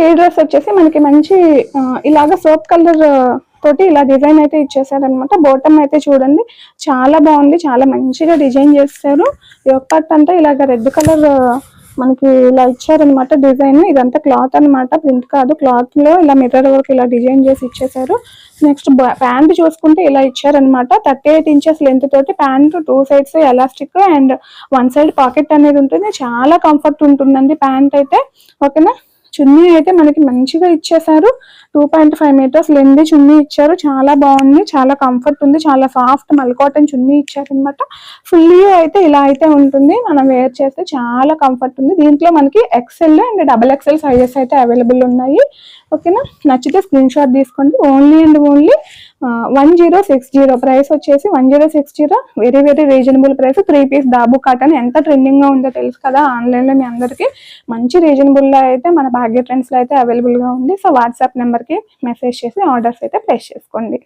ఈ డ్రెస్ వచ్చేసి మనకి మంచి ఇలాగ సోప్ కలర్ తోటి ఇలా డిజైన్ అయితే ఇచ్చేసారనమాట. బాటమ్ అయితే చూడండి చాలా బాగుంది, చాలా మంచిగా డిజైన్ చేస్తారు. యోక్ పార్ట్ అంతా ఇలాగ రెడ్ కలర్ మనకి ఇలా ఇచ్చారనమాట డిజైన్. ఇదంతా క్లాత్ అనమాట, ప్రింట్ కాదు. క్లాత్ లో ఇలా మిర్రర్ వర్క్ ఇలా డిజైన్ చేసి ఇచ్చేసారు. నెక్స్ట్ ప్యాంట్ చూసుకుంటే ఇలా ఇచ్చారనమాట. 38 ఇంచెస్ లెంత్ తోటి pant, 2 sides elastic and 1 side pocket అనేది ఉంటుంది. చాలా కంఫర్ట్ ఉంటుందండి ప్యాంట్ అయితే. ఓకేనా. చున్నీ అయితే మనకి మంచిగా ఇచ్చేసారు. 2.5 మీటర్స్ లెంత్ చున్నీ ఇచ్చారు. చాలా బాగుంది, చాలా కంఫర్ట్ ఉంది, చాలా సాఫ్ట్ మల్ కాటన్ చున్నీ ఇచ్చారనమాట. ఫుల్ అయితే ఇలా అయితే ఉంటుంది. మనం వేర్ చేస్తే చాలా కంఫర్ట్ ఉంది. దీంట్లో మనకి XL అండ్ XXL సైజెస్ అయితే అవైలబుల్ ఉన్నాయి. ఓకేనా. నచ్చితే స్క్రీన్ షాట్ తీసుకోండి. Only and only 1060. ప్రైస్ వచ్చేసి 1060. Very very reasonable price. 3 piece dabu cotton ఎంత ట్రెండింగ్ గా ఉందో తెలుసు కదా ఆన్లైన్ లో. మీ అందరికి మంచి రీజనబుల్ లో అయితే మన భాగ్య ట్రెండ్స్ లో అయితే అవైలబుల్ గా ఉంది. సో వాట్సాప్ నెంబర్ కి మెసేజ్ చేసి ఆర్డర్స్ అయితే ప్లేస్ చేసుకోండి.